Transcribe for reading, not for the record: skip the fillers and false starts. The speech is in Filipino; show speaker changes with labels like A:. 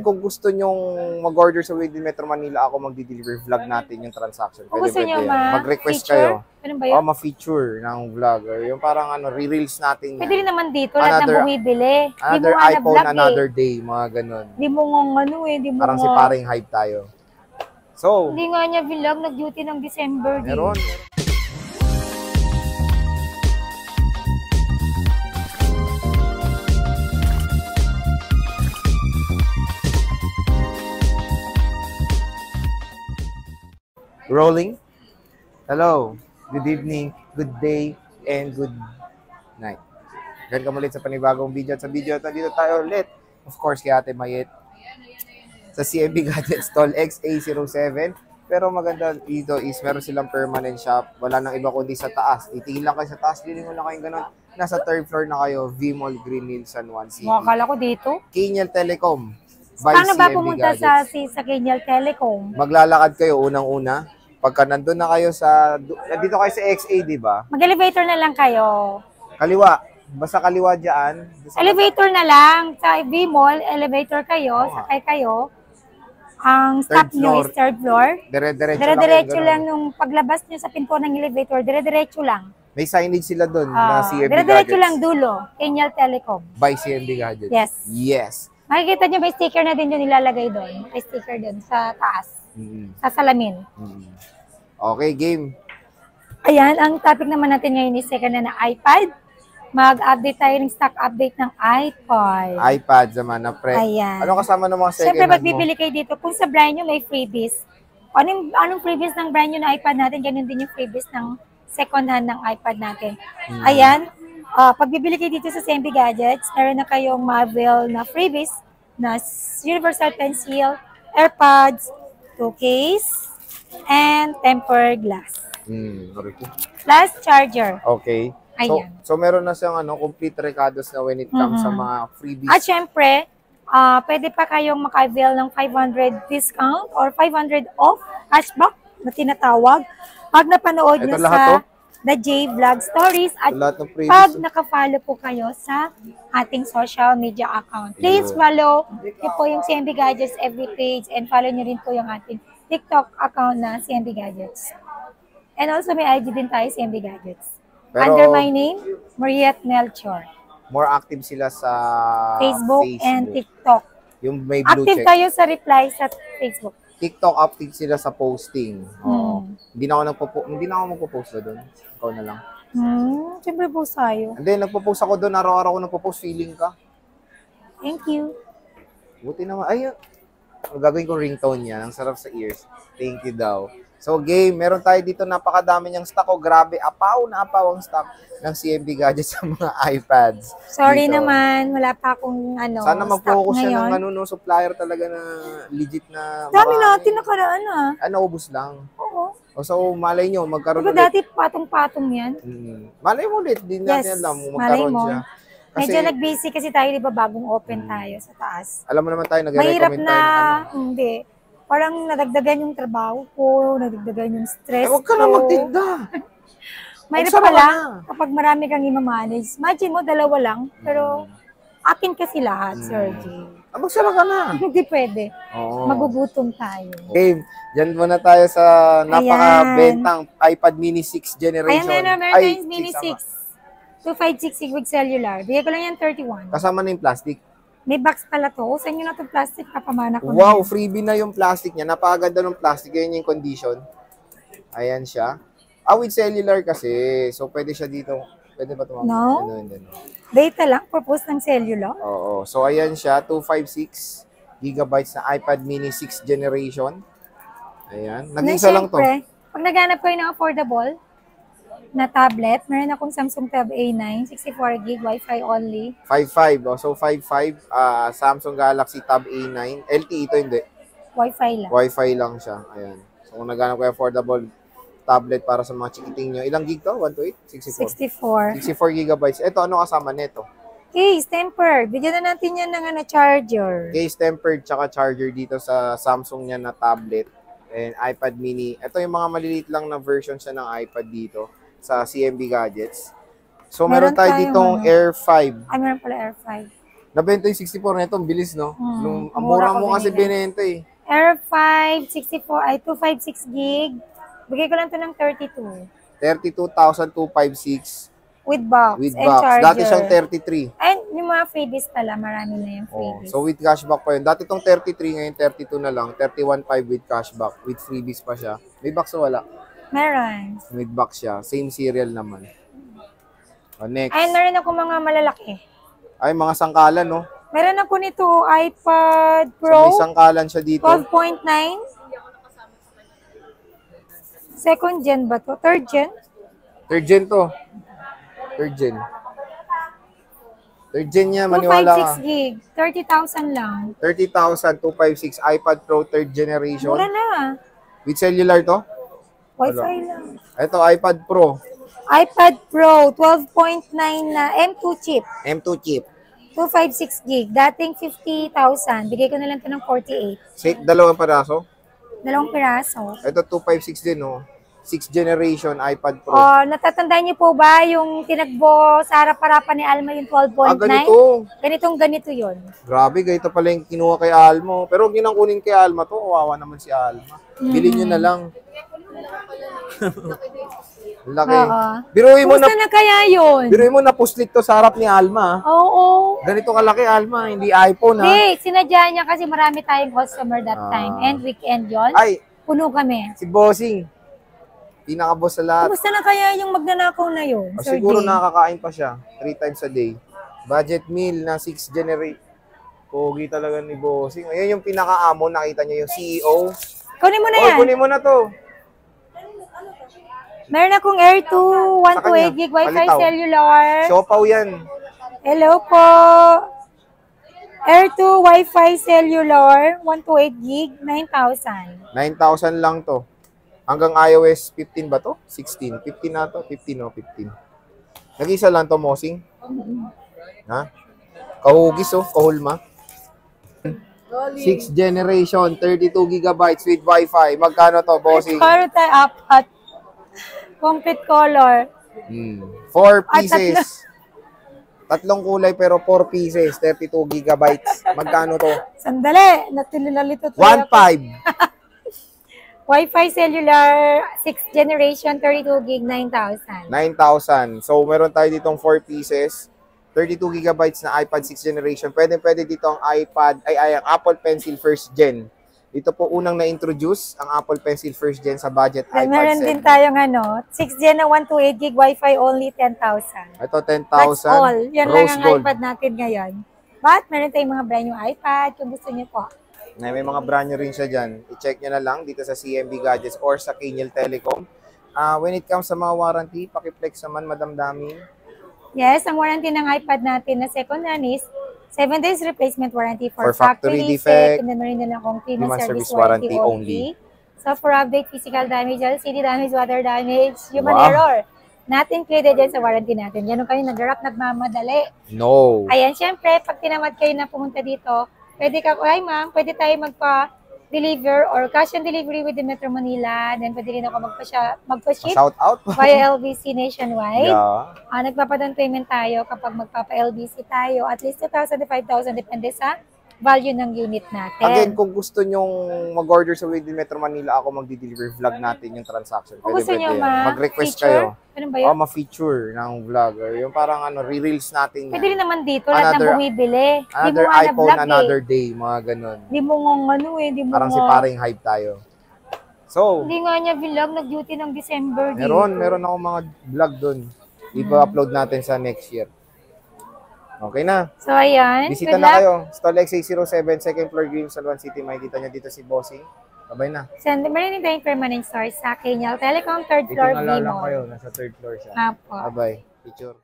A: And kung gusto nyong mag-order sa Within Metro Manila, ako magdi-deliver vlog natin yung transaction.
B: Kung gusto nyo
A: mag-request kayo.
B: Ano ba yun?
A: Ma-feature ng vlog. Yung parang re-reels natin yan.
B: Pwede rin naman dito, lahat ng bumibili.
A: Another iPhone, another day, mga ganun.
B: Di mo nga
A: parang si paring hype tayo. So,
B: hindi nga niya vlog, nag-duty ng December.
A: Meron. Rolling. Hello. Good evening, good day, and good night. Ganun ka ulit sa panibagong video. At sa video ito, dito tayo ulit. Of course, kay Ate Mayet. Sa CMB Gadgets Stall XA07. Pero maganda dito is meron silang permanent shop. Wala nang iba kundi sa taas. Titingin lang kayo sa taas. Dili mo lang kayong ganun. Nasa third floor na kayo. V-Mall Green Hills, San Juan City.
B: Akala ko dito.
A: Kenyal Telecom. By
B: Paano ba
A: CMB
B: pumunta
A: Gadgets.
B: sa Kenyal Telecom?
A: Maglalakad kayo unang-una. Pagka nandun na kayo sa, dito kayo sa XA, di ba?
B: Mag-elevator na lang kayo.
A: Kaliwa. Basta kaliwa dyan.
B: Elevator na lang. Sa V-Mall, elevator kayo, sakay kayo. Ang stop nyo is third floor.
A: Dire-diretso
B: lang nung paglabas nyo sa pinto ng elevator, dire-diretso lang.
A: May signage sila doon na CMB Gadgets.
B: Dire-diretso lang dulo, Kenyal Telecom.
A: By CMB Gadgets.
B: Yes.
A: Yes.
B: Makikita nyo may sticker na din yung nilalagay doon. May sticker doon sa taas. Sa salamin.
A: Okay, game.
B: Ayan, ang topic naman natin ngayon is second na iPad. Mag-update tayo ng stock update ng iPad.
A: iPad naman na pre.
B: Ayan.
A: Ano kasama ng mga second
B: Siyempre,
A: hand mo?
B: magbibili kayo dito. Kung sa brand nyo may freebies, anong freebies ng brand nyo na iPad natin, ganun din yung freebies ng second hand ng iPad natin. Ayan, pagbibili kayo dito sa CMB Gadgets, meron na kayong Marvel na freebies na Universal Pencil, AirPods, 2 case, and tempered glass. Plus charger.
A: Okay.
B: Ayan.
A: So meron na siyang complete recados na when it comes sa mga freebies.
B: At syempre, pwede pa kayong maka-avail ng 500 discount or 500 off cashback na tinatawag pag napanood nyo sa The J Vlog Stories at pag naka-follow po kayo sa ating social media account. Please follow nyo po yung CMB Gadgets every page and follow nyo rin po yung ating TikTok account na CMB Gadgets. And also may IG din tayo, CMB Gadgets. Pero, under my name, Mariette Melchor.
A: More active sila sa
B: Facebook and TikTok.
A: Yung may blue
B: active
A: check.
B: Kayo sa reply sa Facebook.
A: TikTok active sila sa posting. Hindi na ako magpo-post doon. Ikaw na lang.
B: Siyempre po sa'yo.
A: Hindi, nagpo-post ako doon. Araw-araw ako nagpo-post. Feeling ka.
B: Thank you.
A: Buti naman. Ay, gagawin ko ringtone yan. Ang sarap sa ears. Thank you daw. So, game. Meron tayo dito napakadami niyang stock. Grabe. Apaw na apaw ang stock ng CMB Gadgets sa mga iPads.
B: Sorry
A: dito.
B: Naman. Wala pa akong
A: sana mag-focus siya ng supplier talaga na legit na
B: dami natin nakaraan
A: naubos lang.
B: Oo.
A: So, malay nyo, magkaroon
B: ulit. Dati patong-patong yan.
A: Malay mo ulit. Di natin alam magkaroon siya.
B: Kasi, medyo nag-busy kasi tayo, di ba, bagong open tayo sa taas.
A: Alam mo naman tayo, nag-recommend tayo
B: hindi. Parang nadagdagan yung trabaho ko, nadagdagan yung stress
A: huwag ka na magtinda.
B: Mahirap pala kapag marami kang i-manage. Imagine mo, dalawa lang, pero akin kasi lahat, Sir J.
A: Magsara ka na.
B: Hindi pwede. Magugutom tayo.
A: Okay, dyan muna tayo sa napaka-bentang iPad mini 6 generation.
B: Ayan na, meron tayong mini 6. 2566 with cellular. Bigay ko lang yan 31.
A: Kasama na yung plastic.
B: May box pala to. Saan nyo na itong plastic? Kapamana ko.
A: Wow, freebie na yung plastic niya. Napakaganda ng plastic. Yan yung condition. Ayan siya. With cellular kasi. So, pwede siya dito. Pwede ba tumawag?
B: No. Data lang. Purpose ng cellular.
A: Oo. So, ayan siya. 256 gigabytes na iPad mini 6 generation. Ayan. Nag-isa lang to.
B: Pag naghanap kayo ng affordable na tablet, meron akong Samsung Tab A9, 64GB, Wi-Fi only.
A: 5.5. So, 5.5, Samsung Galaxy Tab A9. LTE ito, hindi.
B: Wi-Fi lang.
A: Wi-Fi lang siya. Ayan. So, kung naghanap kayo affordable tablet para sa mga chikiting nyo. Ilang gig to? 128? 64. 64 gigabytes. Ito, ano kasama nito?
B: Case, tempered. Bigyan na natin yan ng charger.
A: Case, tempered, tsaka charger dito sa Samsung niya na tablet. And iPad mini. Ito yung mga maliliit lang na version siya ng iPad dito sa CMB Gadgets. So, meron tayo ditong Air 5.
B: Meron pala Air 5.
A: Nabenta yung 64 na ito, ang bilis, no? Ang
B: mura
A: mura
B: ko
A: mo kasi
B: binili.
A: binenta eh.
B: Air 5, 64, ay 256 gig. Bigay ko lang to ng 32.
A: 32,256
B: With box
A: with
B: and
A: box.
B: charger.
A: Dati siyang 33.
B: And yung mga freebies pala, marami na yung
A: Oh,
B: freebies.
A: so with cashback pa yun. Dati itong 33, ngayon 32 na lang. 31.5 with cashback. With freebies pa siya. May box o wala?
B: Meron.
A: With box siya. Same serial naman. Oh, next.
B: Ay, meron ako mga malalaki.
A: Ay, mga sangkalan, no?
B: Meron ako nito, iPad
A: So,
B: Pro,
A: may sangkalan siya dito.
B: 12.9. Second gen ba to? Third gen?
A: Third gen to. Third gen. Third gen niya, maniwala ka.
B: 256 gig. 30,000 lang.
A: 30,256 iPad Pro third generation.
B: Mura na.
A: With cellular to?
B: Wi-Fi lang.
A: Ito, iPad Pro.
B: iPad Pro, 12.9 na M2 chip.
A: M2 chip.
B: 256 gig. Dating 50,000. Bigay ko na lang to ng 48.
A: Dalawang paraso.
B: Dalawang piraso.
A: Ito, 256 din, no? 6th generation iPad Pro.
B: Oh, natatandaan niyo po ba yung tinagbo sa harap-harapan ni Alma yung 12.9?
A: Ganito.
B: Ganito yun.
A: Grabe, ganito pala yung kinuha kay Almo. Pero huwag nyo nang kunin kay Alma to. Kawawa naman si Alma. Bilhin nyo na lang. Laki.
B: Oo.
A: Biruin mo
B: Kumusta na kaya yun?
A: Biruin mo na puslit to sa harap ni Alma.
B: Oo.
A: Ganito kalaki, Alma. Hindi iPhone, ha?
B: Hindi, sinadya niya kasi marami tayong customer that time. And weekend yon.
A: Ay,
B: Puno kami.
A: si Bossing. Pinaka-boss sa lahat.
B: Kumusta na kaya yung magnanakaw na yun, Sir
A: Siguro
B: Jay?
A: nakakain pa siya. 3 times a day. Budget meal na 6th generation. Pogi talaga ni Bossing. Ayan yung pinaka-amo. Nakita niyo yung CEO.
B: Kunin mo na
A: Oh,
B: yan.
A: kunin mo na to.
B: Meron akong Air 2,
A: Sa kanya,
B: 128 gig Wi-Fi
A: palitaw.
B: cellular.
A: Siopaw yan.
B: Hello po. Air 2 Wi-Fi cellular, 128 gig, 9,000.
A: 9,000 lang to. Hanggang iOS 15 ba to? 16. 15 na to? 15 o 15. Nag-isa lang to, Mosing? Ha? Kahugis oh, kahulma. 6th generation, 32 gigabytes with Wi-Fi. Magkano to, Bossing?
B: Karo tayo apat. Complete color.
A: 4 pieces. Tatlong kulay pero 4 pieces, 32 gigabytes. Magkano to?
B: Sandali, natilalito to.
A: 1.5.
B: Wi-Fi cellular, 6th generation, 32 gig, 9,000.
A: 9,000. So, meron tayo ditong 4 pieces. 32 gigabytes na iPad 6th generation. Pwede dito ang ang Apple Pencil first gen. Dito po unang na-introduce ang Apple Pencil first gen sa budget
B: Then,
A: iPad
B: meron din tayong 6th gen na 128 gig Wi-Fi, only 10,000.
A: Ito, 10,000.
B: That's all. Yan lang
A: Rose
B: ang
A: gold.
B: iPad natin ngayon. But, meron tayong mga brand new iPad kung gusto niyo po.
A: May mga brand new rin siya dyan. I-check nyo na lang dito sa CMB Gadgets or sa Kenyal Telecom. When it comes sa mga warranty, pakiplex naman, Madam Dami.
B: Yes, ang warranty ng iPad natin na second hand is 7 days replacement warranty for factory defect. And then meron din akong 3 months service warranty only. So for update, physical damage, LCD damage, water damage, human error, not included yan sa warranty natin. Yan kayo nag-wrap, nagmamadali.
A: No.
B: Ayan, syempre, pag tinamad kayo na pumunta dito, pwede pwede tayo magpa-deliver or cash on delivery with the Metro Manila. Then pwede rin ako magpa-ship
A: Shout out.
B: via LBC nationwide.
A: Yeah.
B: Nagpapadown payment tayo kapag magpapa-LBC tayo. At least 2,000 to 5,000 depende sa value ng unit natin.
A: Again, kung gusto nyong mag-order sa Within Metro Manila, ako magdi-deliver vlog natin yung transaction.
B: Kung gusto nyo
A: mag-request
B: feature,
A: kayo.
B: ano ba yun?
A: Ma-feature ng vlog. Yung parang re-reels natin.
B: Pwede rin naman dito, lahat ng bumibili.
A: Another iPhone, another day, mga ganun.
B: Di mo nga di mo
A: parang si paring hype tayo. So,
B: hindi nga niya vlog, nag-duty ng December dito.
A: Meron ako mga vlog dun. Ipa-upload natin sa next year. Okay na.
B: So, ayan.
A: Bisita na kayo. Stall X807, second floor, Grimsal, City. Makikita nyo dito si Bossing. Babay na.
B: Meron din tayong permanent store sa Kenyal Telecom, third floor,
A: Dito na lang
B: Vmall.
A: kayo. Nasa third floor siya.
B: Apo.
A: Bye-bye. Picture.